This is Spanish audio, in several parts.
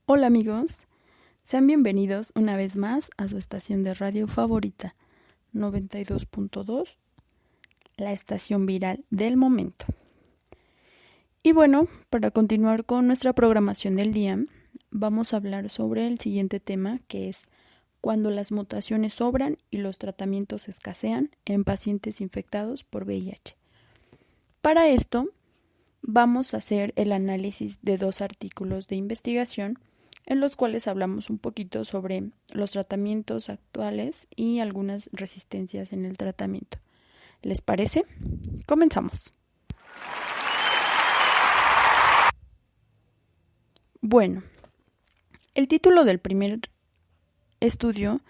Hola amigos, sean bienvenidos una vez más a su estación de radio favorita, 92.2, la estación viral del momento. Y bueno, para continuar con nuestra programación del día, vamos a hablar sobre el siguiente tema, que es cuando las mutaciones sobran y los tratamientos escasean en pacientes infectados por VIH. Para esto, vamos a hacer el análisis de dos artículos de investigación en los cuales hablamos un poquito sobre los tratamientos actuales y algunas resistencias en el tratamiento. ¿Les parece? Comenzamos. Bueno, el título del primer estudio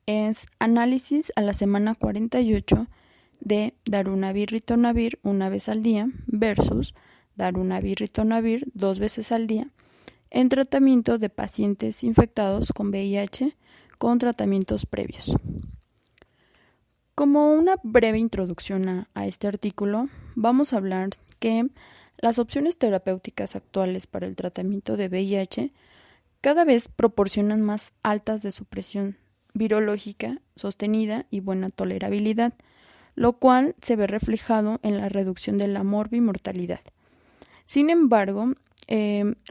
es Análisis a la semana 48 de Darunavir-Ritonavir una vez al día versus Darunavir-Ritonavir 2 veces al día en tratamiento de pacientes infectados con VIH con tratamientos previos. Como una breve introducción a este artículo, vamos a hablar que las opciones terapéuticas actuales para el tratamiento de VIH cada vez proporcionan más altas de supresión virológica sostenida y buena tolerabilidad, lo cual se ve reflejado en la reducción de la morbimortalidad. Sin embargo,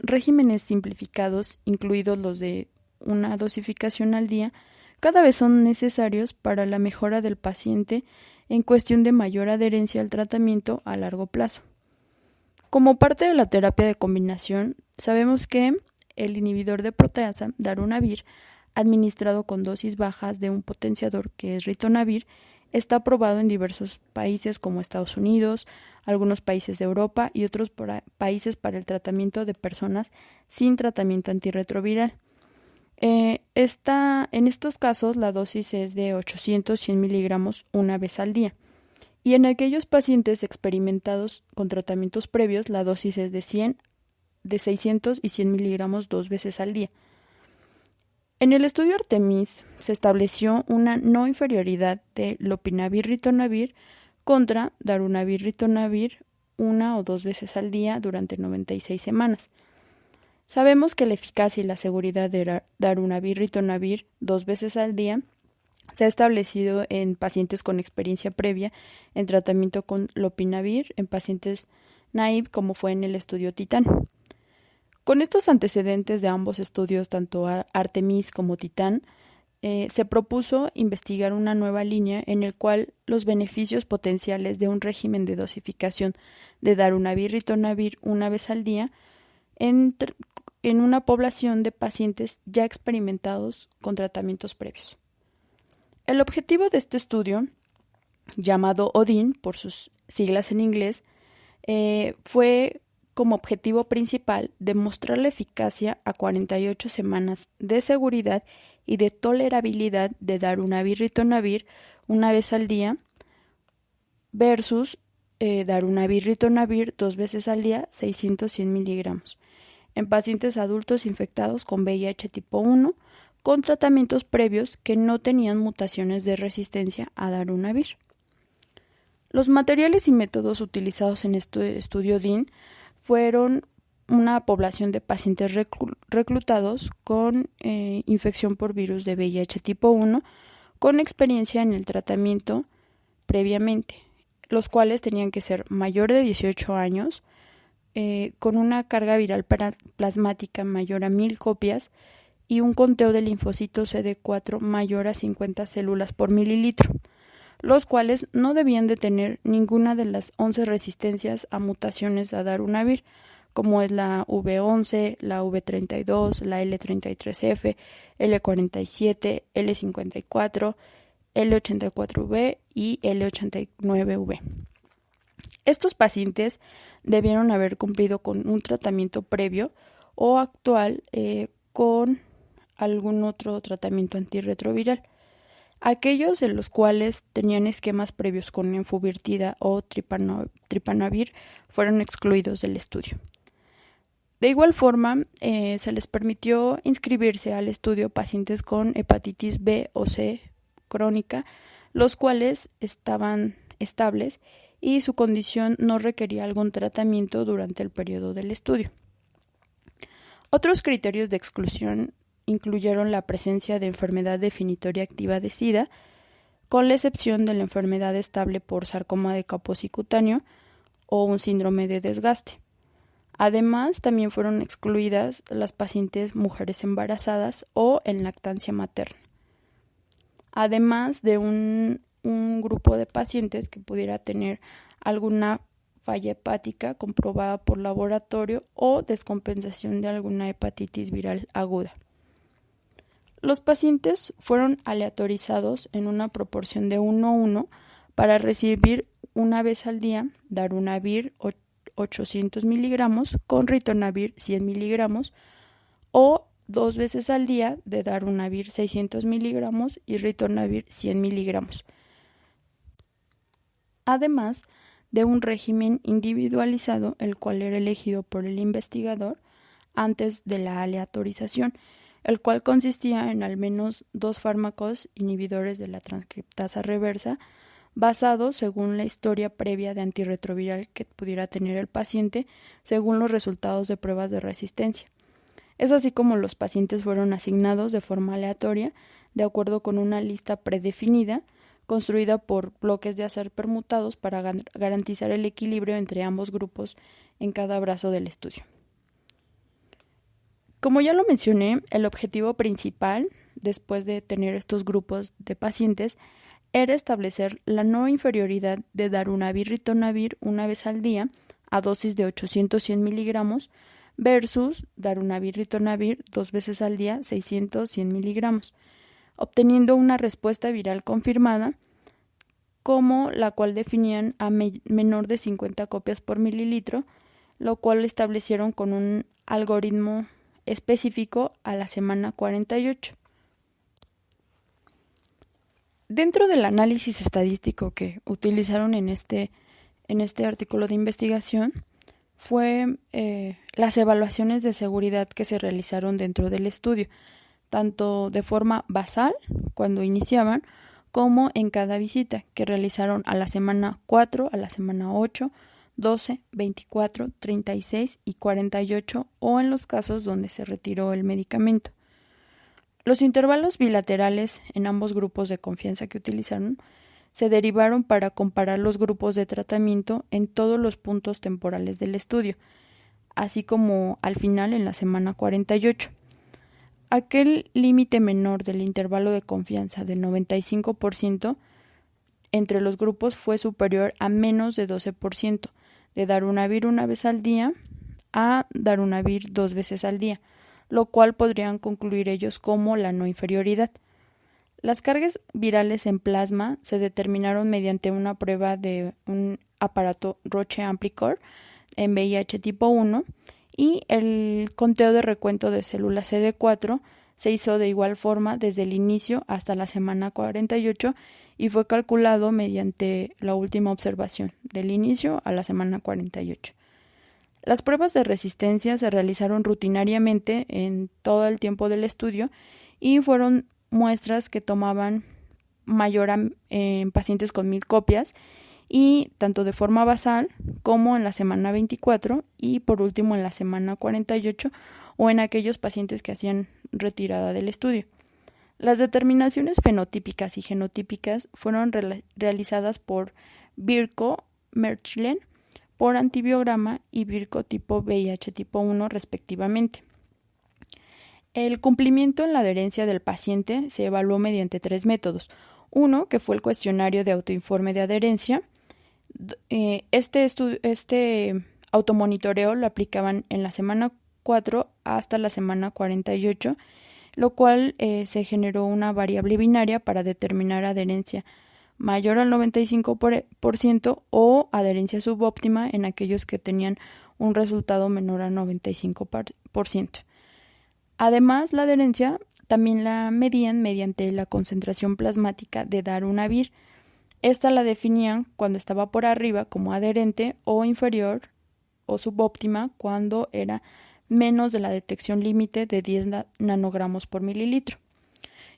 regímenes simplificados, incluidos los de una dosificación al día, cada vez son necesarios para la mejora del paciente en cuestión de mayor adherencia al tratamiento a largo plazo. Como parte de la terapia de combinación, sabemos que el inhibidor de proteasa, darunavir, administrado con dosis bajas de un potenciador que es ritonavir, está aprobado en diversos países como Estados Unidos, algunos países de Europa y otros países para el tratamiento de personas sin tratamiento antirretroviral. En estos casos la dosis es de 800-100 miligramos una vez al día. Y en aquellos pacientes experimentados con tratamientos previos, la dosis es de 600 y 100 miligramos 2 veces al día. En el estudio Artemis se estableció una no inferioridad de lopinavir-ritonavir contra darunavir-ritonavir 1 o 2 veces al día durante 96 semanas. Sabemos que la eficacia y la seguridad de darunavir-ritonavir 2 veces al día se ha establecido en pacientes con experiencia previa en tratamiento con lopinavir, en pacientes naive como fue en el estudio Titán. Con estos antecedentes de ambos estudios, tanto Artemis como Titán, se propuso investigar una nueva línea en el cual los beneficios potenciales de un régimen de dosificación de darunavir-ritonavir una vez al día en una población de pacientes ya experimentados con tratamientos previos. El objetivo de este estudio, llamado ODIN por sus siglas en inglés, fue como objetivo principal demostrar la eficacia a 48 semanas de seguridad y de tolerabilidad de darunavir-ritonavir una vez al día versus darunavir-ritonavir 2 veces al día 600-100 miligramos en pacientes adultos infectados con VIH tipo 1 con tratamientos previos que no tenían mutaciones de resistencia a darunavir. Los materiales y métodos utilizados en este estudio DIN fueron una población de pacientes reclutados con infección por virus de VIH tipo 1 con experiencia en el tratamiento previamente, los cuales tenían que ser mayor de 18 años, con una carga viral plasmática mayor a 1000 copias y un conteo de linfocitos CD4 mayor a 50 células por mililitro, los cuales no debían de tener ninguna de las 11 resistencias a mutaciones a darunavir, como es la V11, la V32, la L33F, L47, L54, L84V y L89V. Estos pacientes debieron haber cumplido con un tratamiento previo o actual con algún otro tratamiento antirretroviral. Aquellos en los cuales tenían esquemas previos con enfuvirtida o tripanavir fueron excluidos del estudio. De igual forma, se les permitió inscribirse al estudio pacientes con hepatitis B o C crónica, los cuales estaban estables y su condición no requería algún tratamiento durante el periodo del estudio. Otros criterios de exclusión incluyeron la presencia de enfermedad definitoria activa de SIDA, con la excepción de la enfermedad estable por sarcoma de Kaposi cutáneo o un síndrome de desgaste. Además, también fueron excluidas las pacientes mujeres embarazadas o en lactancia materna. Además de un grupo de pacientes que pudiera tener alguna falla hepática comprobada por laboratorio o descompensación de alguna hepatitis viral aguda. Los pacientes fueron aleatorizados en una proporción de 1:1 para recibir una vez al día darunavir 800 miligramos con ritonavir 100 miligramos o 2 veces al día de darunavir 600 miligramos y ritonavir 100 miligramos. Además de un régimen individualizado, el cual era elegido por el investigador antes de la aleatorización, el cual consistía en al menos 2 fármacos inhibidores de la transcriptasa reversa, basados según la historia previa de antirretroviral que pudiera tener el paciente, según los resultados de pruebas de resistencia. Es así como los pacientes fueron asignados de forma aleatoria, de acuerdo con una lista predefinida, construida por bloques de azar permutados para garantizar el equilibrio entre ambos grupos en cada brazo del estudio. Como ya lo mencioné, el objetivo principal, después de tener estos grupos de pacientes, era establecer la no inferioridad de darunavir-ritonavir una vez al día a dosis de 800-100 miligramos versus darunavir-ritonavir 2 veces al día 600-100 miligramos, obteniendo una respuesta viral confirmada, como la cual definían a menor de 50 copias por mililitro, lo cual establecieron con un algoritmo específico a la semana 48. Dentro del análisis estadístico que utilizaron en este artículo de investigación fue las evaluaciones de seguridad que se realizaron dentro del estudio, tanto de forma basal, cuando iniciaban, como en cada visita, que realizaron a la semana 4, a la semana 8, 12, 24, 36 y 48, o en los casos donde se retiró el medicamento. Los intervalos bilaterales en ambos grupos de confianza que utilizaron se derivaron para comparar los grupos de tratamiento en todos los puntos temporales del estudio, así como al final en la semana 48. Aquel límite menor del intervalo de confianza del 95% entre los grupos fue superior a menos de 12% de darunavir una vez al día a darunavir 2 veces al día, lo cual podrían concluir ellos como la no inferioridad. Las cargas virales en plasma se determinaron mediante una prueba de un aparato Roche-Amplicor en VIH tipo 1 y el conteo de recuento de células CD4 se hizo de igual forma desde el inicio hasta la semana 48 y fue calculado mediante la última observación, del inicio a la semana 48. Las pruebas de resistencia se realizaron rutinariamente en todo el tiempo del estudio y fueron muestras que tomaban mayor en pacientes con 1000 copias y tanto de forma basal como en la semana 24 y por último en la semana 48 o en aquellos pacientes que hacían retirada del estudio. Las determinaciones fenotípicas y genotípicas fueron realizadas por Virchow Merchlen por antibiograma y Virchow tipo VIH tipo 1 respectivamente. El cumplimiento en la adherencia del paciente se evaluó mediante 3 métodos. Uno, que fue el cuestionario de autoinforme de adherencia. Este automonitoreo lo aplicaban en la semana 4 hasta la semana 48, lo cual se generó una variable binaria para determinar adherencia mayor al 95% o adherencia subóptima en aquellos que tenían un resultado menor al 95%. Además, la adherencia también la medían mediante la concentración plasmática de darunavir. Esta la definían cuando estaba por arriba como adherente o inferior o subóptima cuando era menos de la detección límite de 10 nanogramos por mililitro.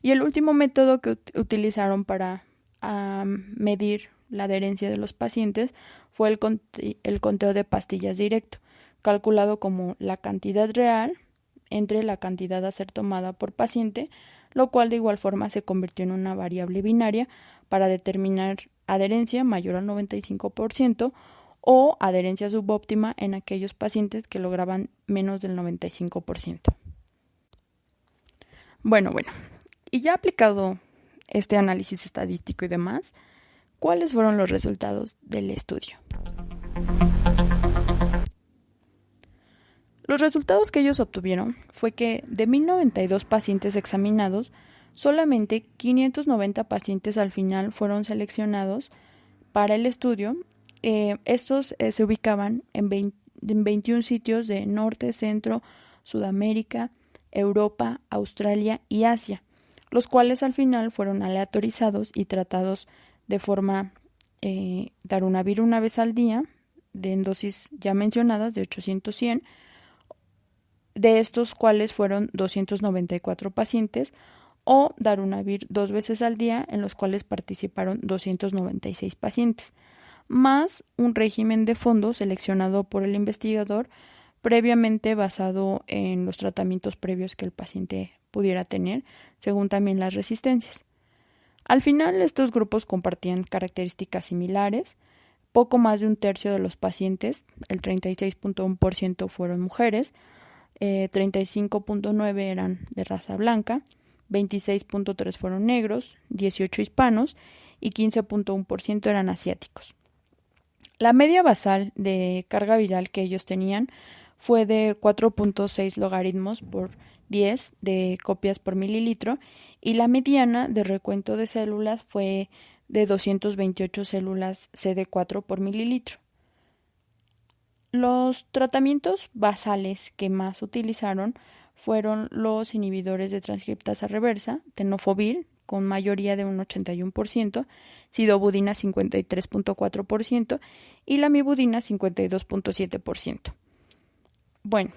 Y el último método que utilizaron para medir la adherencia de los pacientes fue el conteo de pastillas directo, calculado como la cantidad real entre la cantidad a ser tomada por paciente, lo cual de igual forma se convirtió en una variable binaria para determinar adherencia mayor al 95% o adherencia subóptima en aquellos pacientes que lograban menos del 95%. Bueno, y ya aplicado este análisis estadístico y demás, ¿cuáles fueron los resultados del estudio? Los resultados que ellos obtuvieron fue que de 1092 pacientes examinados, solamente 590 pacientes al final fueron seleccionados para el estudio. Estos se ubicaban en 21 sitios de Norte, Centro, Sudamérica, Europa, Australia y Asia, los cuales al final fueron aleatorizados y tratados de forma darunavir una vez al día, en dosis ya mencionadas de 800-100, de estos cuales fueron 294 pacientes, o darunavir 2 veces al día, en los cuales participaron 296 pacientes, más un régimen de fondo seleccionado por el investigador previamente basado en los tratamientos previos que el paciente pudiera tener, según también las resistencias. Al final, estos grupos compartían características similares. Poco más de un tercio de los pacientes, el 36.1%, fueron mujeres, 35.9% eran de raza blanca, 26.3% fueron negros, 18% hispanos y 15.1% eran asiáticos. La media basal de carga viral que ellos tenían fue de 4.6 logaritmos por 10 de copias por mililitro y la mediana de recuento de células fue de 228 células CD4 por mililitro. Los tratamientos basales que más utilizaron fueron los inhibidores de transcriptasa reversa, tenofovir, con mayoría de un 81%, sidobudina 53.4% y la mibudina 52.7%. Bueno,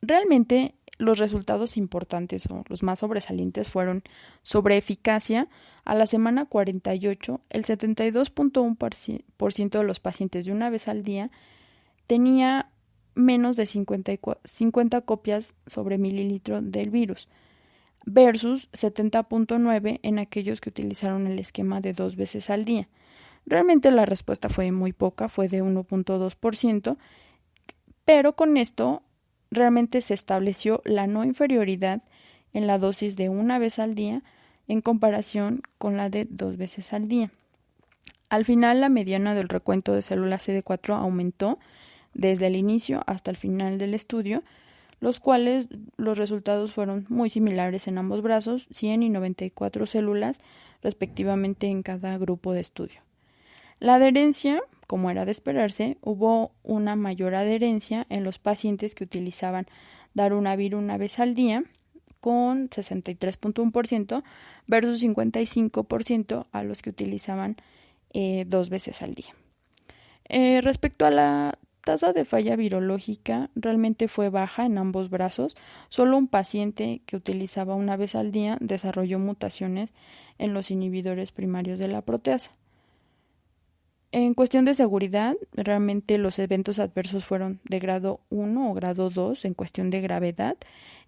realmente los resultados importantes o los más sobresalientes fueron sobre eficacia. A la semana 48, el 72.1% de los pacientes de una vez al día tenía menos de 50 copias sobre mililitro del virus, versus 70.9 en aquellos que utilizaron el esquema de 2 veces al día. Realmente la respuesta fue muy poca, fue de 1.2%, pero con esto realmente se estableció la no inferioridad en la dosis de una vez al día en comparación con la de 2 veces al día. Al final, la mediana del recuento de células CD4 aumentó desde el inicio hasta el final del estudio, los cuales los resultados fueron muy similares en ambos brazos, 100 y 94 células respectivamente en cada grupo de estudio. La adherencia, como era de esperarse, hubo una mayor adherencia en los pacientes que utilizaban darunavir una vez al día, con 63.1% versus 55% a los que utilizaban 2 veces al día. Respecto a la tasa de falla virológica, realmente fue baja en ambos brazos. Solo un paciente que utilizaba una vez al día desarrolló mutaciones en los inhibidores primarios de la proteasa. En cuestión de seguridad, realmente los eventos adversos fueron de grado 1 o grado 2 en cuestión de gravedad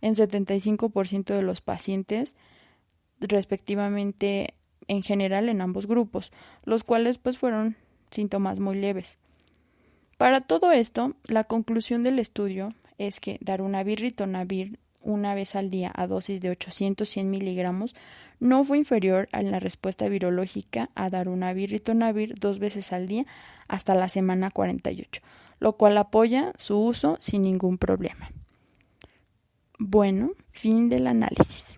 en 75% de los pacientes, respectivamente en general en ambos grupos, los cuales pues fueron síntomas muy leves. Para todo esto, la conclusión del estudio es que darunavir-ritonavir una vez al día a dosis de 800-100 miligramos no fue inferior a la respuesta virológica a darunavir-ritonavir 2 veces al día hasta la semana 48, lo cual apoya su uso sin ningún problema. Bueno, fin del análisis.